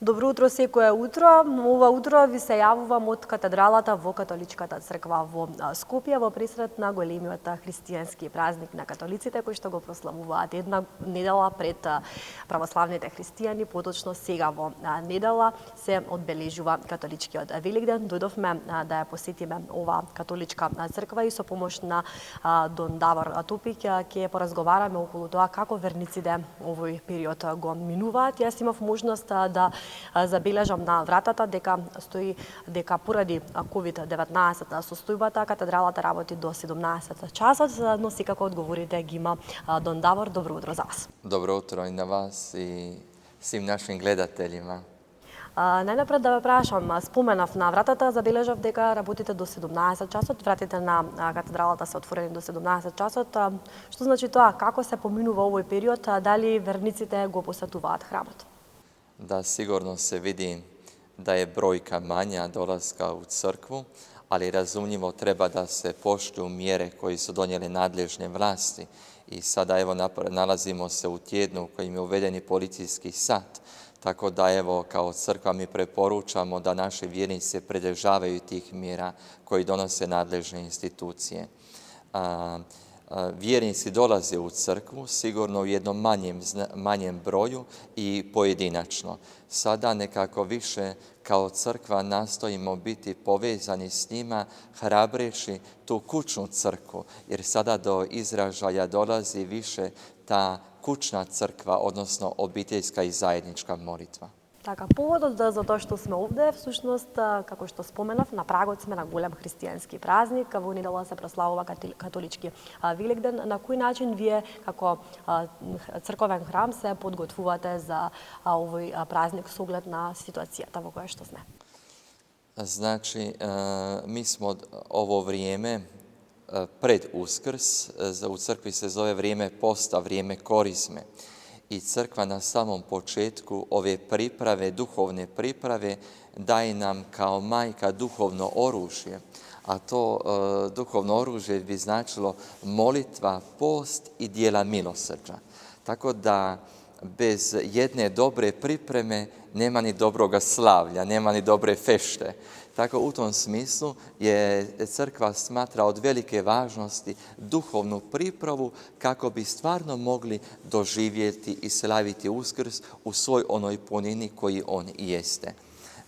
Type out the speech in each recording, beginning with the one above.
Добро утро секое утро. Ова утро ви се јавувам од катедралата во Католичката црква во Скопје во пресрет на големиот христијански празник на католиците кои што го прославуваат една недела пред православните христијани. Поточно сега во недела се одбележува католичкиот Великден. Дојдовме да ја посетиме ова католичка црква и со помош на Дон Давор Топик ќе поразговараме околу тоа како верниците овој период го минуваат. Јас имав можност да забележам на вратата дека поради COVID-19 состојбата катедралата работи до 17 часот, но секако одговорите ги има Дон Давор. Добро утро за вас. Добро утро и на вас и свим нашим гледателjima. Најнапред да ве прашам, споменав на вратата, забележав дека работите до 17 часот, вратите на катедралата се отворени до 17 часот. Што значи тоа? Како се поминува овој период? Дали верниците го посетуваат храмот? Da, sigurno se vidi da je brojka manja dolaska u crkvu, ali razumljivo treba da se poštuju mjere koje su donijele nadležne vlasti. I sada evo nalazimo se u tjednu u kojem je uvedeni policijski sat, tako da evo kao crkva mi preporučamo da naši vjernici se pridržavaju tih mjera koji donose nadležne institucije. Vjernici dolaze u crkvu sigurno u jednom manjem broju i pojedinačno. Sada nekako više kao crkva nastojimo biti povezani s njima, hrabreći tu kućnu crkvu, jer sada do izražaja dolazi više ta kućna crkva, odnosno obiteljska i zajednička molitva. Така, поводот за тоа што сме овде, всушност, како што споменав, на прагот сме на голем христијански празник. Во недела се прославува католички Великден. На кој начин вие, како црковен храм, се подготвувате за овој празник с оглед на ситуацијата во која што сме? Znači, mi smo ovo vrijeme pred Uskrs, u crkvi se zove vrijeme posta, vrijeme korizme. I crkva na samom početku ove priprave, duhovne priprave, daje nam kao majka duhovno oružje. A to duhovno oružje bi značilo molitva, post i djela milosrđa. Tako da bez jedne dobre pripreme nema ni dobroga slavlja, nema ni dobre fešte. Tako u tom smislu je crkva smatra od velike važnosti duhovnu pripravu kako bi stvarno mogli doživjeti i slaviti Uskrs u svoj onoj punini koji on i jeste.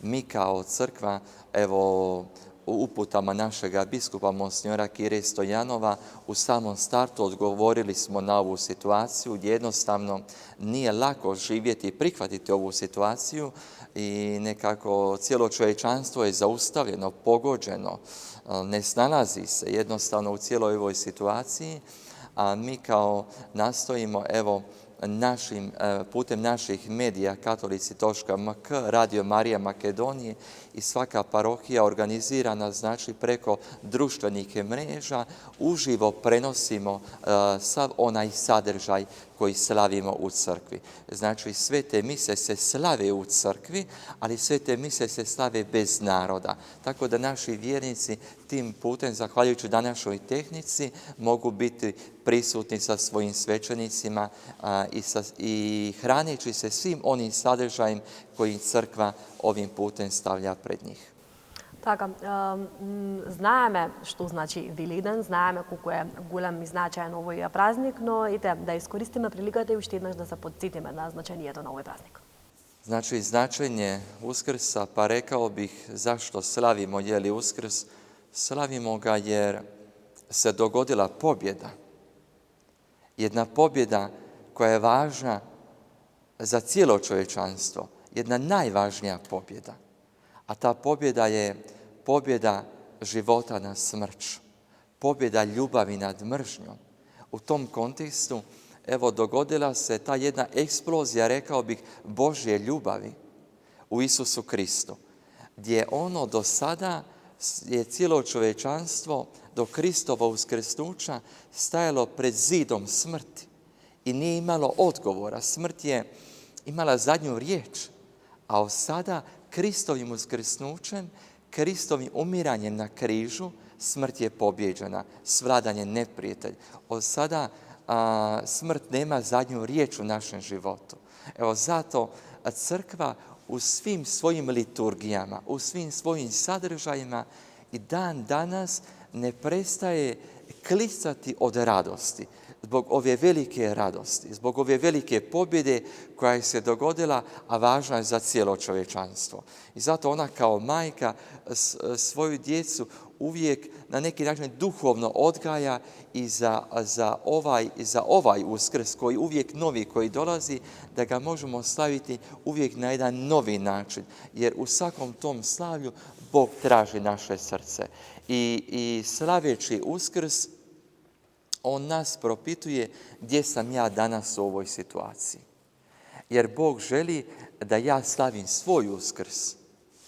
Mi kao crkva, evo, u uputama našega biskupa Monsignora Kire Stojanova u samom startu odgovorili smo na ovu situaciju gdje jednostavno nije lako živjeti i prihvatiti ovu situaciju i nekako cijelo čovječanstvo je zaustavljeno, pogođeno, ne snalazi se jednostavno u cijeloj ovoj situaciji, a mi kao nastojimo evo putem naših medija katolici.mk, Radio Marija Makedonije i svaka parohija organizirana, znači preko društvenih mreža, uživo prenosimo sav onaj sadržaj koji slavimo u crkvi. Znači, sve te mise se slave u crkvi, ali sve te mise se slave bez naroda. Tako da naši vjernici tim putem, zahvaljujući današnjoj tehnici, mogu biti prisutni sa svojim svećenicima i hraneći se svim onim sadržajem koji crkva ovim putem stavlja pred njih. Така, знаеме што значи Великден, знаеме колку е голем и значаен овој празник, но ете да искористиме приликата и уште еднаш да се подсетиме на значењето на овој празник. Znači, značenje Uskrsa, pa rekao bih zašto slavimo Uskrs. Slavimo ga jer se dogodila pobjeda. Jedna pobjeda koja je važna za cijelo čovječanstvo. Jedna najvažnija pobjeda. A ta pobjeda je pobjeda života nad smrću. Pobjeda ljubavi nad mržnjom. U tom kontekstu, evo, dogodila se ta jedna eksplozija, rekao bih, Božje ljubavi u Isusu Kristu, gdje ono do sada je cijelo čovječanstvo do Kristova uskrsnuća stajalo pred zidom smrti i nije imalo odgovora. Smrt je imala zadnju riječ, a od sada Kristovim uskrsnućem, Kristovim umiranjem na križu, smrt je pobjeđena, svladan je neprijatelj. Od sada smrt nema zadnju riječ u našem životu. Evo zato crkva u svim svojim liturgijama, u svim svojim sadržajima i dan danas ne prestaje klicati od radosti. Zbog ove velike radosti, zbog ove velike pobjede koja je se dogodila, a važna je za cijelo čovječanstvo. I zato ona kao majka svoju djecu uvijek na neki način duhovno odgaja i za ovaj Uskrs koji uvijek novi koji dolazi, da ga možemo slaviti uvijek na jedan novi način. Jer u svakom tom slavlju Bog traži naše srce. I slaveći Uskrs, On nas propituje gdje sam ja danas u ovoj situaciji. Jer Bog želi da ja slavim svoj Uskrs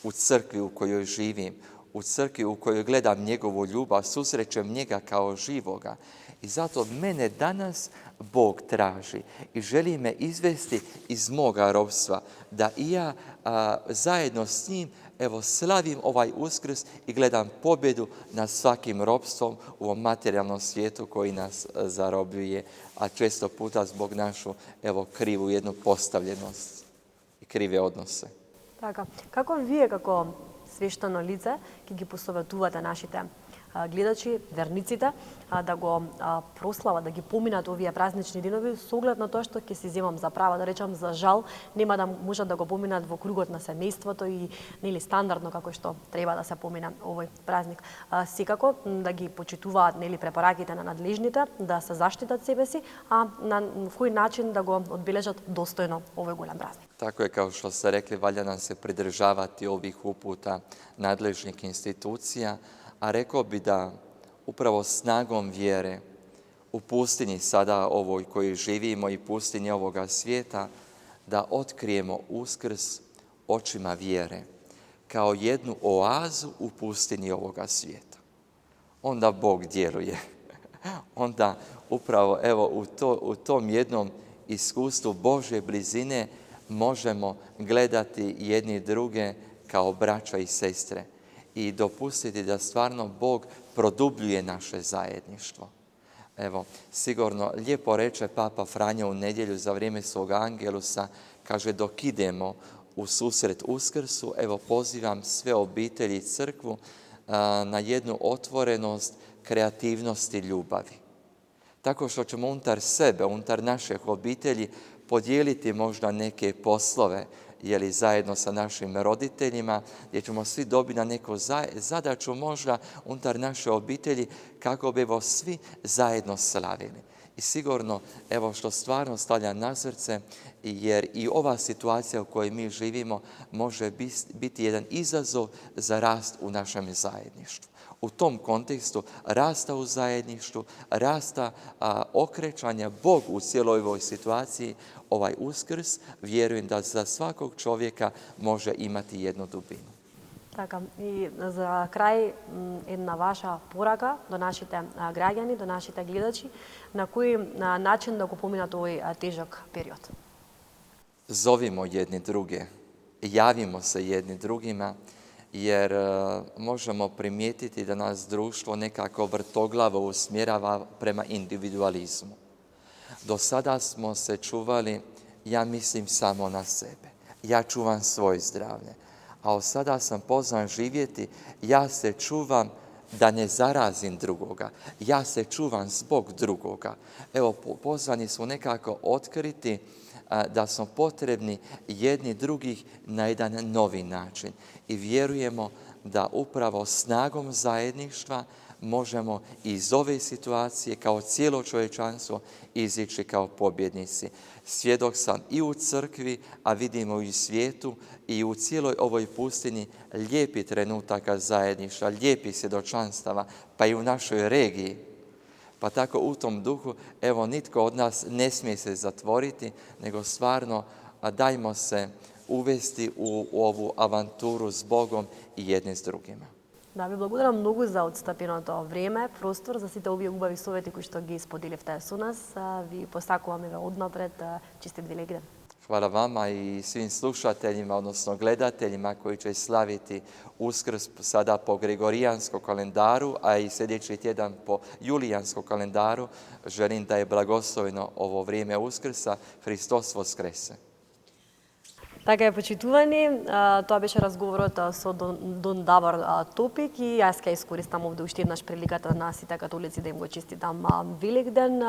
u crkvi u kojoj živim, u crkvi u kojoj gledam njegovu ljubav, susrećem njega kao živoga. I zato mene danas Bog traži i želi me izvesti iz moga ropstva, da i ja zajedno s njim slavim ovaj Uskrs i gledam pobjedu nad svakim ropstvom u ovom materijalnom svijetu koji nas zarobljuje, a često puta zbog našu krivu jednu postavljenost i krive odnose. Така, како вие како свештено лице ќе ги посоветувате нашите гледачи, верниците, да го прослават, да ги поминат овие празнични денови со оглед на тоа што ќе си земам за права, да речам за жал, нема да можат да го поминат во кругот на семејството и нели стандардно како што треба да се помина овој празник. Секако да ги почитуваат нели препораките на надлежните, да се заштитат себе си, а на кој начин да го одбележат достојно овој голем празник. Tako je, kao što ste rekli, valja nam se pridržavati ovih uputa nadležnih institucija, a rekao bi da upravo snagom vjere u pustinji sada ovoj koji živimo i pustinji ovoga svijeta, da otkrijemo Uskrs očima vjere kao jednu oazu u pustinji ovoga svijeta. Onda Bog djeluje. Onda upravo u tom jednom iskustvu Božje blizine možemo gledati jedni druge kao braća i sestre i dopustiti da stvarno Bog produbljuje naše zajedništvo. Sigurno lijepo reče Papa Franjo u nedjelju za vrijeme svog Angelusa, kaže dok idemo u susret Uskrsu, pozivam sve obitelji i crkvu na jednu otvorenost, kreativnost i ljubavi. Tako što ćemo unutar sebe, unutar naših obitelji podijeliti možda neke poslove, zajedno sa našim roditeljima, gdje ćemo svi dobiti na neku zadaću možda unutar naše obitelji kako bi svi zajedno slavili. I sigurno, što stvarno stavlja na srce, jer i ova situacija u kojoj mi živimo može biti jedan izazov za rast u našem zajedništvu. U tom kontekstu rasta u zajedništvu, rasta okrećanja Bogu u cijeloj ovoj situaciji, ovaj Uskrs, vjerujem da za svakog čovjeka može imati jednu dubinu. Така, и за крај една ваша порака до нашите граѓани, до нашите гледачи, на кој начин да го поминат овој тежок период? Zovimo jedni druge, javimo se jedni drugima, jer možemo primijetiti da nas društvo nekako vrtoglavo usmjerava prema individualizmu. Do sada smo se čuvali, ja mislim samo na sebe, ja čuvam svoje zdravlje, a od sada sam pozvan živjeti, ja se čuvam da ne zarazim drugoga, ja se čuvam zbog drugoga. Pozvani smo nekako otkriti da smo potrebni jedni drugih na jedan novi način i vjerujemo da upravo snagom zajedništva možemo iz ove situacije kao cijelo čovječanstvo izići kao pobjednici. Svjedok sam i u crkvi, a vidimo i u svijetu i u cijeloj ovoj pustinji lijepi trenutaka zajedništva, lijepi svjedočanstava, pa i u našoj regiji. Pa tako u tom duhu, nitko od nas ne smije se zatvoriti, nego stvarno dajmo se uvesti u ovu avanturu s Bogom i jedni s drugima. Да, ви благодарам многу за отстапеното време, простор, за сите овие убави совети кои што ги споделивте со нас. Ви посакуваме однапред честит Великден. Hvala vama i svim slušateljima, odnosno gledateljima koji će slaviti Uskrs sada po Gregorijanskom kalendaru, a i sljedeći tjedan po Julijanskom kalendaru. Želim da je blagosloveno ovo vrijeme Uskrsa. Hristos Voskrese. Така е, почитувани, тоа беше разговорот со Дон Давор Топик и јас ќе искористам овде уште еднаш приликата на сите католици да им го честитам Великден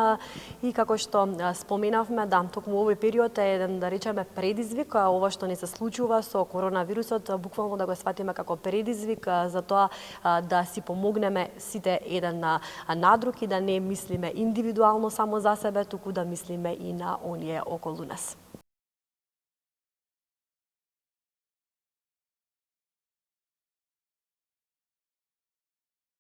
и како што споменавме, да, токму овој период е еден, да речеме, предизвик, ова што ни се случува со коронавирусот, буквално да го сватиме како предизвик за тоа да си помогнеме сите еден на друг и да не мислиме индивидуално само за себе, туку да мислиме и на оние околу нас.